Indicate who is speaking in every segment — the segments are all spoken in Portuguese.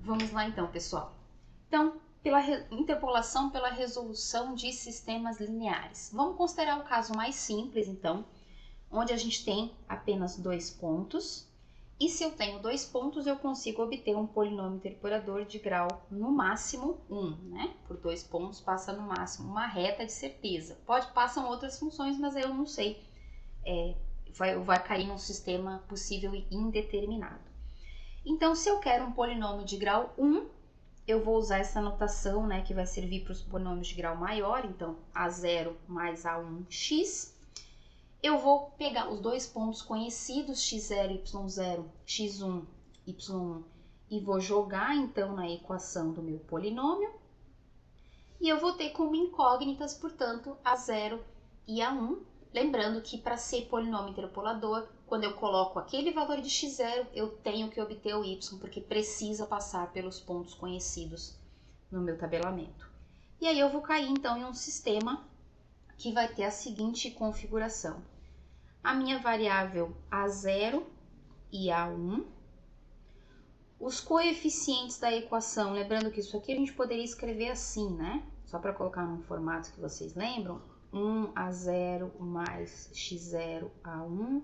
Speaker 1: Vamos lá então, pessoal. Então, pela interpolação pela resolução de sistemas lineares. Vamos considerar o caso mais simples, então, onde a gente tem apenas 2 pontos. E se eu tenho 2 pontos, eu consigo obter um polinômio interpolador de grau no máximo 1, né? Por 2 pontos passa no máximo uma reta de certeza. Passam outras funções, mas eu não sei. Vai cair num sistema possível e indeterminado. Então, se eu quero um polinômio de grau 1, eu vou usar essa notação, né, que vai servir para os polinômios de grau maior, então A0 mais A1x. Eu vou pegar os 2 pontos conhecidos, x0, y0, x1, y1, e vou jogar então na equação do meu polinômio. E eu vou ter como incógnitas, portanto, A0 e A1. Lembrando que para ser polinômio interpolador, quando eu coloco aquele valor de x0, eu tenho que obter o y, porque precisa passar pelos pontos conhecidos no meu tabelamento. E aí eu vou cair então em um sistema que vai ter a seguinte configuração. A minha variável A0 e A1. Os coeficientes da equação, lembrando que isso aqui a gente poderia escrever assim, né? Só para colocar num formato que vocês lembram. 1A0 mais x0 A1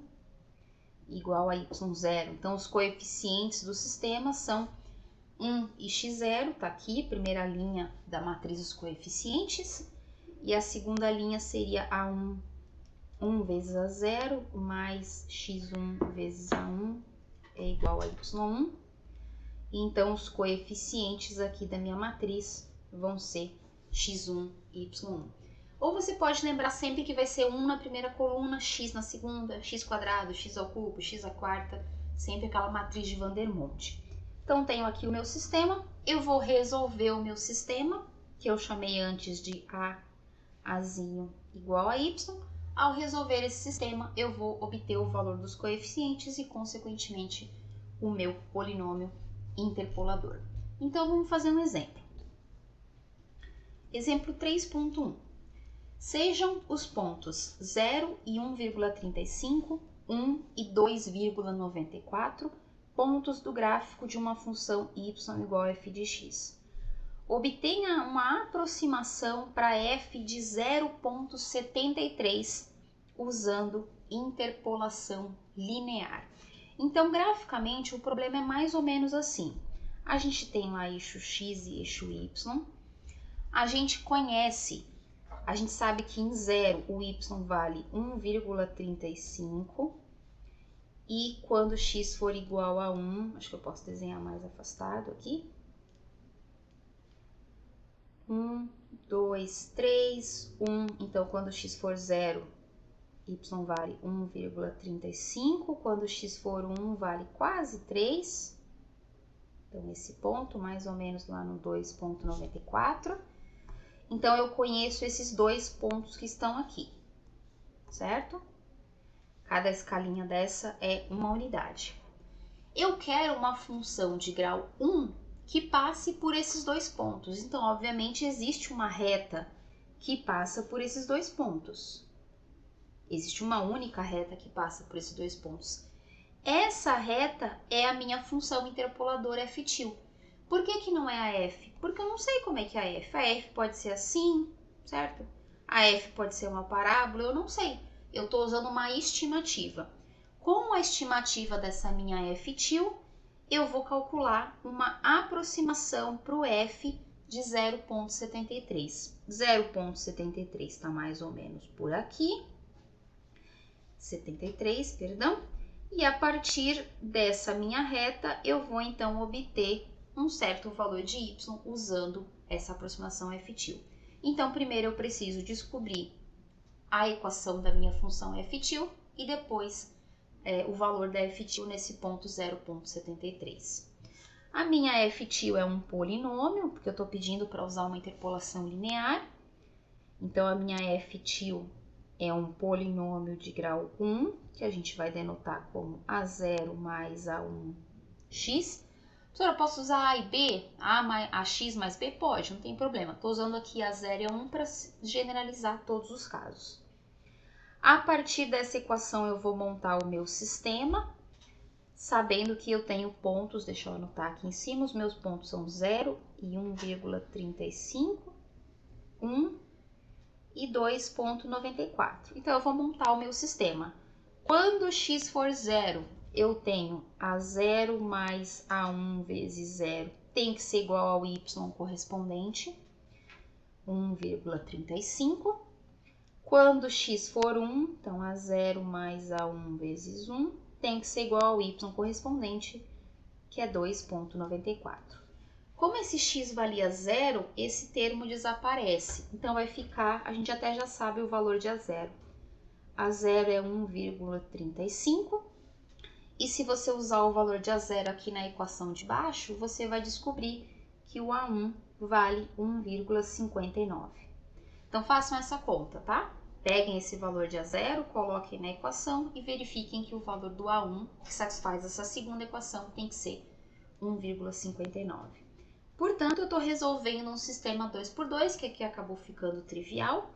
Speaker 1: igual a y0. Então, os coeficientes do sistema são 1 e x0, tá aqui, primeira linha da matriz dos coeficientes. E a segunda linha seria A1, 1 vezes A0 mais x1 vezes A1 é igual a y1. Então, os coeficientes aqui da minha matriz vão ser x1 e y1. Ou você pode lembrar sempre que vai ser 1 na primeira coluna, x na segunda, x quadrado, x ao cubo, x à quarta, sempre aquela matriz de Vandermonde. Então, tenho aqui o meu sistema, eu vou resolver o meu sistema, que eu chamei antes de Azinho igual a y. Ao resolver esse sistema, eu vou obter o valor dos coeficientes e, consequentemente, o meu polinômio interpolador. Então, vamos fazer um exemplo. Exemplo 3.1. Sejam os pontos 0 e 1,35, 1 e 2,94 pontos do gráfico de uma função y igual a f de x. Obtenha uma aproximação para f de 0,73 usando interpolação linear. Então, graficamente, o problema é mais ou menos assim. A gente tem lá eixo x e eixo y. A gente sabe que em 0 o y vale 1,35 e quando x for igual a 1, acho que eu posso desenhar mais afastado aqui. 1, 2, 3, 1, então quando x for 0, y vale 1,35, quando x for 1 vale quase 3, então esse ponto mais ou menos lá no 2,94. Então, eu conheço esses 2 pontos que estão aqui, certo? Cada escalinha dessa é uma unidade. Eu quero uma função de grau 1 que passe por esses 2 pontos. Então, obviamente, existe uma reta que passa por esses 2 pontos. Existe uma única reta que passa por esses 2 pontos. Essa reta é a minha função interpoladora f-til. Por que não é a f? Porque eu não sei como é que é a f. A f pode ser assim, certo? A f pode ser uma parábola, eu não sei. Eu estou usando uma estimativa. Com a estimativa dessa minha f-til, eu vou calcular uma aproximação para o f de 0,73. 0,73 está mais ou menos por aqui. 73, perdão. E a partir dessa minha reta, eu vou então obter um certo valor de y usando essa aproximação f-til. Então, primeiro eu preciso descobrir a equação da minha função f-til e depois o valor da f-til nesse ponto 0,73. A minha f-til é um polinômio, porque eu estou pedindo para usar uma interpolação linear. Então, a minha f-til é um polinômio de grau 1, que a gente vai denotar como A0 mais A1x. Professora, eu posso usar A e B? AX mais B? Pode, não tem problema. Estou usando aqui A0 e A1 para generalizar todos os casos. A partir dessa equação, eu vou montar o meu sistema. sabendo que eu tenho pontos, deixa eu anotar aqui em cima, os meus pontos são 0 e 1,35, 1 e 2,94. Então, eu vou montar o meu sistema. Quando x for 0, eu tenho a 0 mais a1 vezes 0, tem que ser igual ao y correspondente, 1,35. Quando x for 1, então a 0 mais a1 vezes 1 tem que ser igual ao y correspondente, que é 2,94. Como esse x valia 0, esse termo desaparece. Então, vai ficar, a gente até já sabe o valor de A0. A0 é 1,35. E se você usar o valor de A0 aqui na equação de baixo, você vai descobrir que o A1 vale 1,59. Então, façam essa conta, tá? Peguem esse valor de A0, coloquem na equação e verifiquem que o valor do A1, que satisfaz essa segunda equação, tem que ser 1,59. Portanto, eu estou resolvendo um sistema 2x2, que aqui acabou ficando trivial.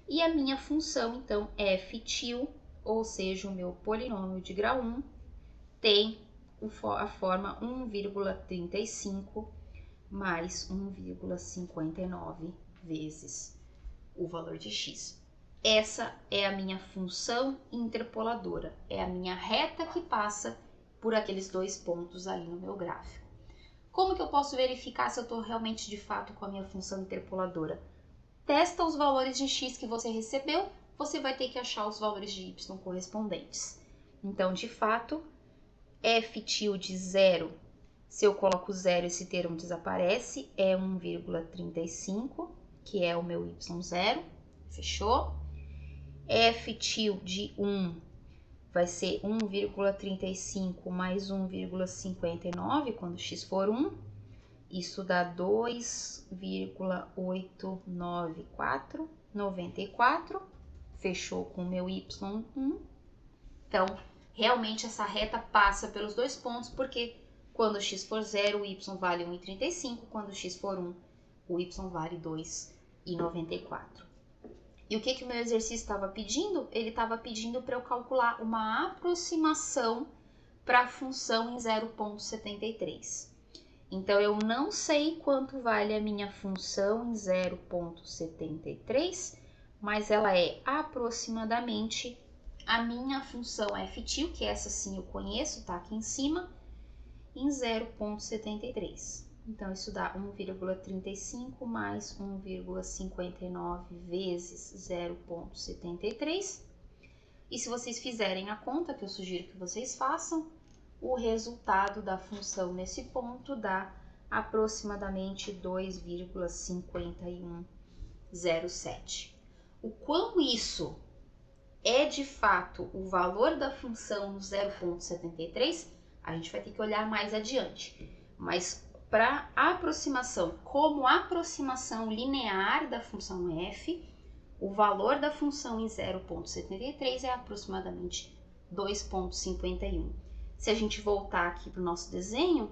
Speaker 1: E a minha função, então, f-til, ou seja, o meu polinômio de grau 1, tem a forma 1,35 mais 1,59 vezes o valor de x. Essa é a minha função interpoladora, é a minha reta que passa por aqueles dois pontos ali no meu gráfico. Como que eu posso verificar se eu estou realmente de fato com a minha função interpoladora? Testa os valores de x que você recebeu, você vai ter que achar os valores de y correspondentes. Então, de fato, f-til de 0, se eu coloco 0, esse termo desaparece, é 1,35, que é o meu y0, fechou? F-til de 1 vai ser 1,35 mais 1,59 quando x for 1. Isso dá 2,894, fechou com o meu y1. Então, realmente essa reta passa pelos dois pontos, porque quando x for 0, o y vale 1,35, quando x for 1, o y vale 2,94. E o que o meu exercício estava pedindo? Ele estava pedindo para eu calcular uma aproximação para a função em 0,73. Então, eu não sei quanto vale a minha função em 0,73, mas ela é aproximadamente a minha função f-til, que essa sim eu conheço, tá aqui em cima, em 0,73. Então, isso dá 1,35 mais 1,59 vezes 0,73. E se vocês fizerem a conta, que eu sugiro que vocês façam, o resultado da função nesse ponto dá aproximadamente 2,5107. O quão isso é de fato o valor da função no 0,73, a gente vai ter que olhar mais adiante. Mas para aproximação, como aproximação linear da função f, o valor da função em 0,73 é aproximadamente 2,51. Se a gente voltar aqui para o nosso desenho,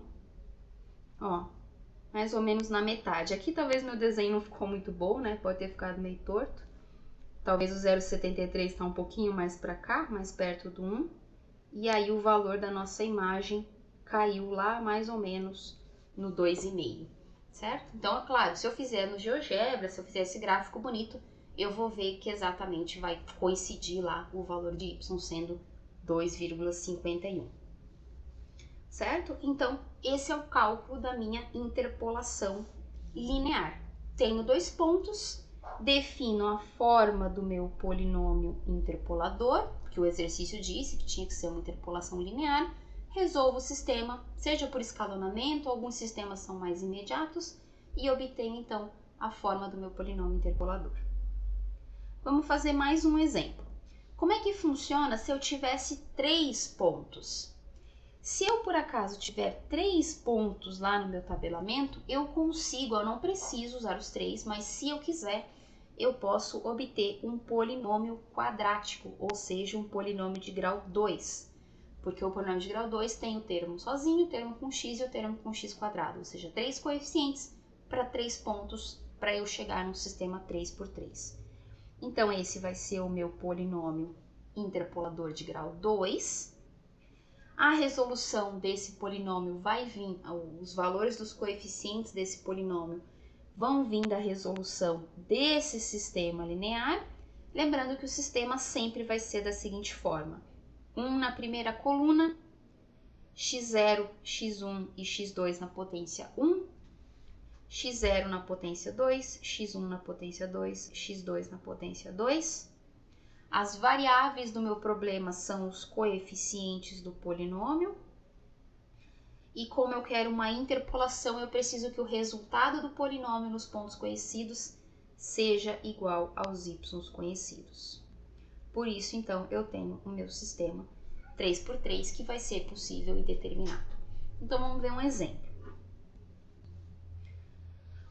Speaker 1: ó, mais ou menos na metade. Aqui talvez meu desenho não ficou muito bom, né? Pode ter ficado meio torto. Talvez o 0,73 está um pouquinho mais para cá, mais perto do 1. E aí o valor da nossa imagem caiu lá mais ou menos no 2,5, certo? Então, é claro, se eu fizer no GeoGebra, se eu fizer esse gráfico bonito, eu vou ver que exatamente vai coincidir lá o valor de y sendo 2,51. Certo? Então, esse é o cálculo da minha interpolação linear. Tenho dois pontos, defino a forma do meu polinômio interpolador, que o exercício disse que tinha que ser uma interpolação linear, resolvo o sistema, seja por escalonamento, alguns sistemas são mais imediatos, e obtenho então a forma do meu polinômio interpolador. Vamos fazer mais um exemplo. Como é que funciona se eu tivesse 3 pontos? Se eu, por acaso, tiver 3 pontos lá no meu tabelamento, eu consigo, eu não preciso usar os 3, mas se eu quiser, eu posso obter um polinômio quadrático, ou seja, um polinômio de grau 2. Porque o polinômio de grau 2 tem o termo sozinho, o termo com x e o termo com x quadrado, ou seja, 3 coeficientes para 3 pontos para eu chegar num sistema 3×3. Então, esse vai ser o meu polinômio interpolador de grau 2. A resolução desse polinômio vai vir, os valores dos coeficientes desse polinômio vão vir da resolução desse sistema linear. Lembrando que o sistema sempre vai ser da seguinte forma: 1 na primeira coluna, x0, x1 e x2 na potência 1, x0 na potência 2, x1 na potência 2, x2 na potência 2. As variáveis do meu problema são os coeficientes do polinômio. E como eu quero uma interpolação, eu preciso que o resultado do polinômio nos pontos conhecidos seja igual aos y conhecidos. Por isso, então, eu tenho o meu sistema 3×3 que vai ser possível e determinado. Então, vamos ver um exemplo.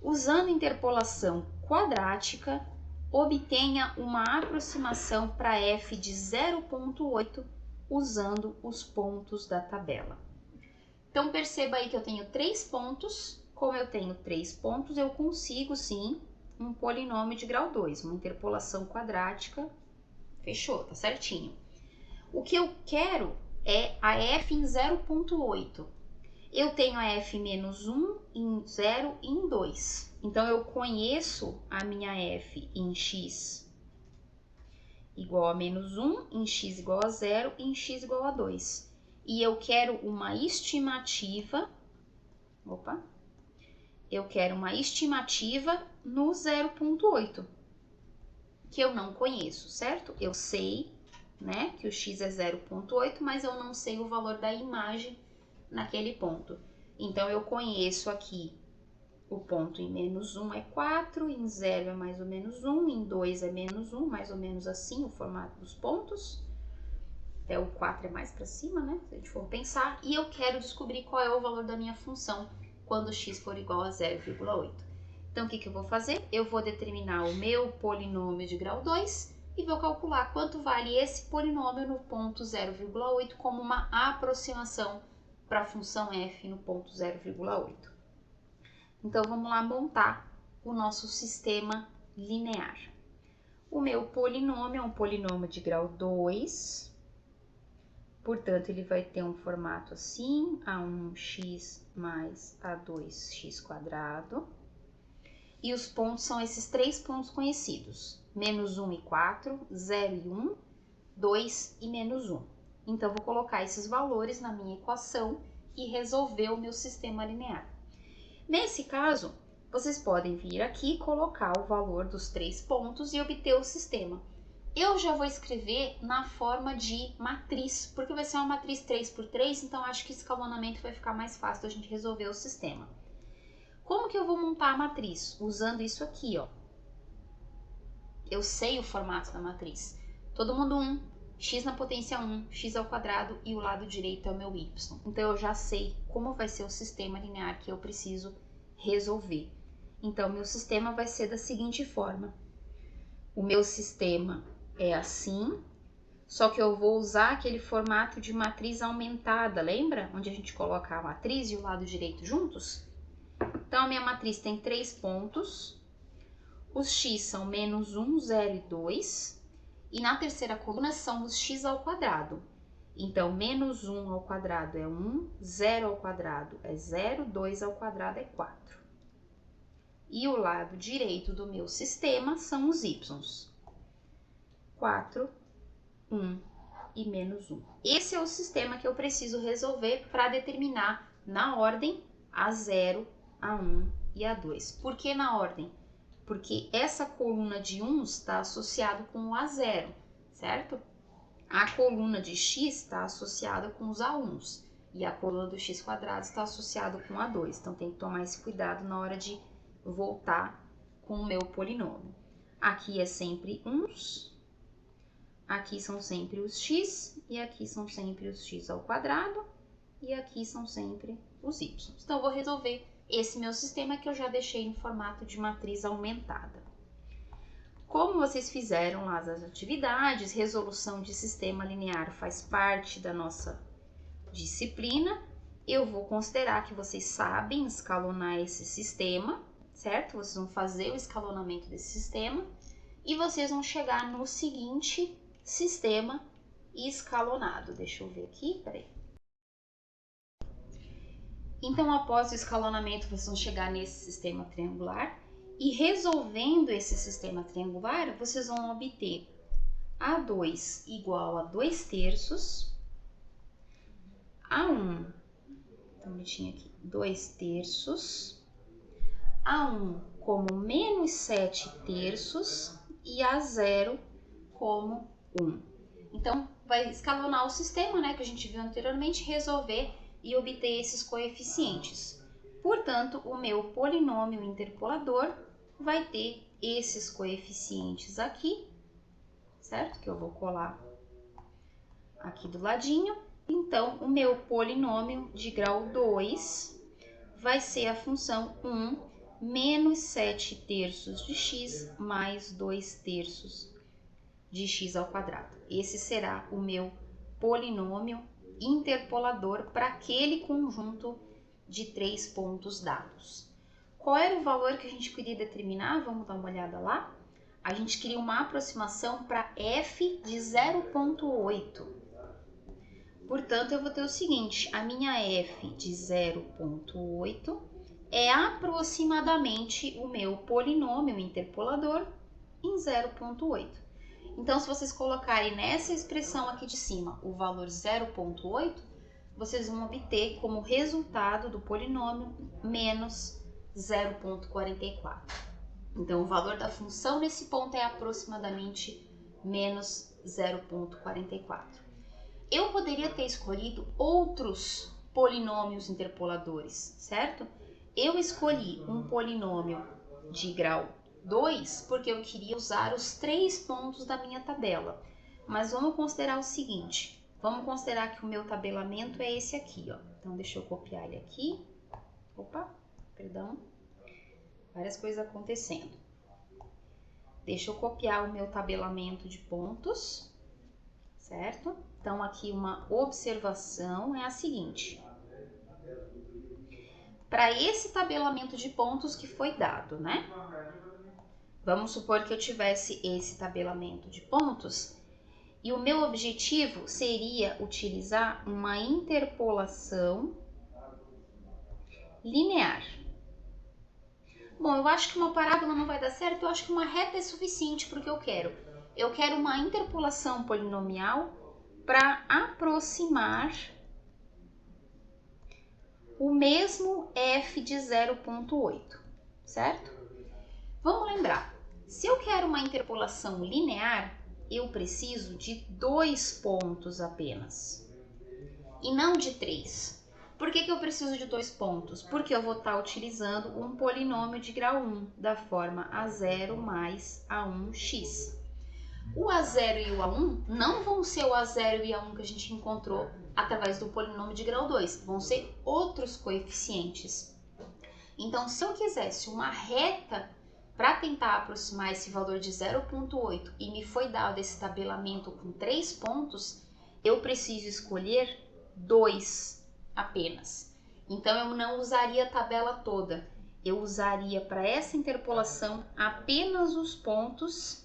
Speaker 1: Usando interpolação quadrática, obtenha uma aproximação para f de 0,8 usando os pontos da tabela. Então, perceba aí que eu tenho 3 pontos. Como eu tenho 3 pontos, eu consigo, sim, um polinômio de grau 2, uma interpolação quadrática. Fechou, tá certinho. O que eu quero é a f em 0,8. Eu tenho a f menos 1 em 0 e em 2. Então, eu conheço a minha f em x igual a menos 1, em x igual a 0 e em x igual a 2. E eu quero uma estimativa, no 0,8, que eu não conheço, certo? Eu sei, né, que o x é 0,8, mas eu não sei o valor da imagem naquele ponto. Então, eu conheço aqui o ponto em menos 1 é 4, em 0 é mais ou menos 1, em 2 é menos 1, mais ou menos assim o formato dos pontos. Até o 4 é mais para cima, né? Se a gente for pensar. E eu quero descobrir qual é o valor da minha função quando x for igual a 0,8. Então, o que eu vou fazer? Eu vou determinar o meu polinômio de grau 2 e vou calcular quanto vale esse polinômio no ponto 0,8 como uma aproximação para a função f no ponto 0,8. Então, vamos lá montar o nosso sistema linear. O meu polinômio é um polinômio de grau 2. Portanto, ele vai ter um formato assim, a1x mais a2x². E os pontos são esses 3 pontos conhecidos, menos 1 e 4, 0 e 1, 2 e menos 1. Então, vou colocar esses valores na minha equação e resolver o meu sistema linear. Nesse caso, vocês podem vir aqui e colocar o valor dos 3 pontos e obter o sistema. Eu já vou escrever na forma de matriz, porque vai ser uma matriz 3×3, então acho que esse escalonamento vai ficar mais fácil da gente resolver o sistema. Como que eu vou montar a matriz? Usando isso aqui, ó. Eu sei o formato da matriz. Todo mundo 1, x na potência 1, x² e o lado direito é o meu y. Então, eu já sei como vai ser o sistema linear que eu preciso resolver. Então, meu sistema vai ser da seguinte forma. O meu sistema é assim, só que eu vou usar aquele formato de matriz aumentada, lembra? Onde a gente coloca a matriz e o lado direito juntos? Então, a minha matriz tem 3 pontos, os x são menos 1, 0 e 2, e na terceira coluna são os x². Então, menos 1² é 1, 0² é 0, 2² é 4. E o lado direito do meu sistema são os y's. 4, 1 e menos 1. Esse é o sistema que eu preciso resolver para determinar na ordem A0, A1 e A2. Por que na ordem? Porque essa coluna de 1 está associada com o A0, certo? A coluna de x está associada com os A1s e a coluna do x² está associada com o A2. Então, tem que tomar esse cuidado na hora de voltar com o meu polinômio. Aqui é sempre 1s. Aqui são sempre os x, e aqui são sempre os x², e aqui são sempre os y. Então, eu vou resolver esse meu sistema que eu já deixei em formato de matriz aumentada. Como vocês fizeram lá as atividades, resolução de sistema linear faz parte da nossa disciplina, eu vou considerar que vocês sabem escalonar esse sistema, certo? Vocês vão fazer o escalonamento desse sistema e vocês vão chegar no seguinte sistema escalonado. Deixa eu ver aqui, peraí. Então, após o escalonamento, vocês vão chegar nesse sistema triangular e resolvendo esse sistema triangular, vocês vão obter A2 igual a 2/3, A1, então eu tinha aqui 2/3, A1 como menos 7/3 e A0 como 1. Então, vai escalonar o sistema, né, que a gente viu anteriormente, resolver e obter esses coeficientes. Portanto, o meu polinômio interpolador vai ter esses coeficientes aqui, certo? Que eu vou colar aqui do ladinho. Então, o meu polinômio de grau 2 vai ser a função 1 menos 7/3 de x mais 2/3 de x ao quadrado. Esse será o meu polinômio interpolador para aquele conjunto de 3 pontos dados. Qual era o valor que a gente queria determinar? Vamos dar uma olhada lá. A gente queria uma aproximação para f de 0,8. Portanto, eu vou ter o seguinte, a minha f de 0,8 é aproximadamente o meu polinômio interpolador em 0,8. Então, se vocês colocarem nessa expressão aqui de cima o valor 0,8, vocês vão obter como resultado do polinômio menos 0,44. Então, o valor da função nesse ponto é aproximadamente menos 0,44. Eu poderia ter escolhido outros polinômios interpoladores, certo? Eu escolhi um polinômio de grau 2 porque eu queria usar os 3 pontos da minha tabela. Mas vamos considerar o seguinte, vamos considerar que o meu tabelamento é esse aqui, ó. Então, deixa eu copiar ele aqui. Opa, perdão. Várias coisas acontecendo. Deixa eu copiar o meu tabelamento de pontos, certo? Então, aqui uma observação é a seguinte. Para esse tabelamento de pontos que foi dado, né? Vamos supor que eu tivesse esse tabelamento de pontos e o meu objetivo seria utilizar uma interpolação linear. Bom, eu acho que uma parábola não vai dar certo, eu acho que uma reta é suficiente para o que eu quero. Eu quero uma interpolação polinomial para aproximar o mesmo f de 0,8, certo? Vamos lembrar, se eu quero uma interpolação linear, eu preciso de 2 pontos apenas, e não de 3. Por que eu preciso de 2 pontos? Porque eu vou estar utilizando um polinômio de grau 1, da forma A0 mais A1x. O A0 e o A1 não vão ser o A0 e A1 que a gente encontrou através do polinômio de grau 2, vão ser outros coeficientes. Então, se eu quisesse uma reta para tentar aproximar esse valor de 0,8 e me foi dado esse tabelamento com 3 pontos, eu preciso escolher 2 apenas. Então, eu não usaria a tabela toda, eu usaria para essa interpolação apenas os pontos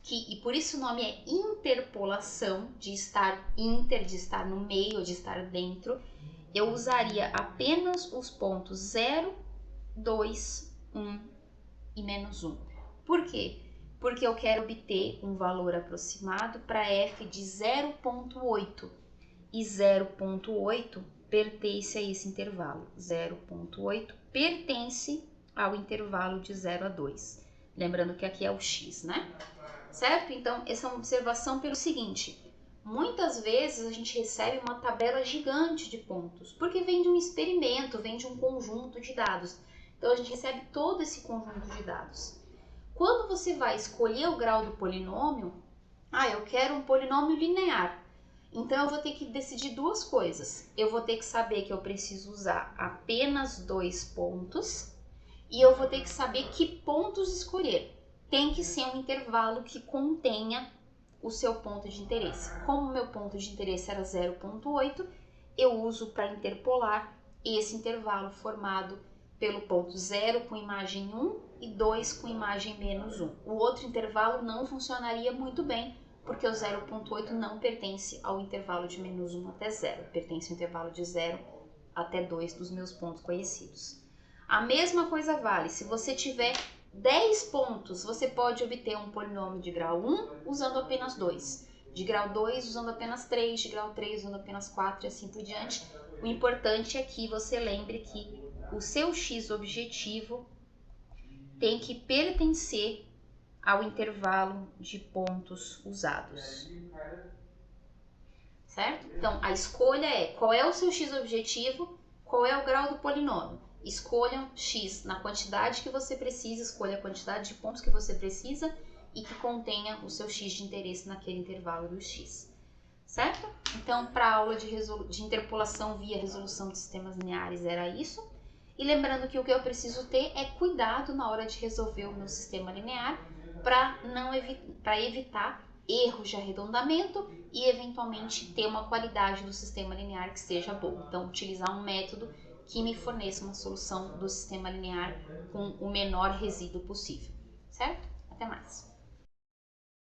Speaker 1: e por isso o nome é interpolação, de estar inter, de estar no meio, de estar dentro. Eu usaria apenas os pontos 0, 2, 1 e menos 1. Por quê? Porque eu quero obter um valor aproximado para f de 0,8 e 0,8 pertence a esse intervalo. 0,8 pertence ao intervalo de 0 a 2. Lembrando que aqui é o x, né? Certo? Então, essa é uma observação pelo seguinte, muitas vezes a gente recebe uma tabela gigante de pontos, porque vem de um experimento, vem de um conjunto de dados. Então, a gente recebe todo esse conjunto de dados. Quando você vai escolher o grau do polinômio, eu quero um polinômio linear. Então, eu vou ter que decidir duas coisas. Eu vou ter que saber que eu preciso usar apenas 2 pontos e eu vou ter que saber que pontos escolher. Tem que ser um intervalo que contenha o seu ponto de interesse. Como o meu ponto de interesse era 0,8, eu uso para interpolar esse intervalo formado pelo ponto 0 com imagem 1 e 2 com imagem menos 1. O outro intervalo não funcionaria muito bem, porque o 0,8 não pertence ao intervalo de menos 1 até 0, pertence ao intervalo de 0 até 2 dos meus pontos conhecidos. A mesma coisa vale, se você tiver 10 pontos, você pode obter um polinômio de grau 1 usando apenas 2, de grau 2 usando apenas 3, de grau 3 usando apenas 4 e assim por diante. O importante é que você lembre que o seu x objetivo tem que pertencer ao intervalo de pontos usados. Certo? Então, a escolha é qual é o seu x objetivo, qual é o grau do polinômio. Escolham x na quantidade que você precisa, escolha a quantidade de pontos que você precisa e que contenha o seu x de interesse naquele intervalo do x. Certo? Então, para a aula de interpolação via resolução de sistemas lineares era isso. E lembrando que o que eu preciso ter é cuidado na hora de resolver o meu sistema linear para evitar erros de arredondamento e eventualmente ter uma qualidade do sistema linear que seja boa. Então, utilizar um método que me forneça uma solução do sistema linear com o menor resíduo possível. Certo? Até mais!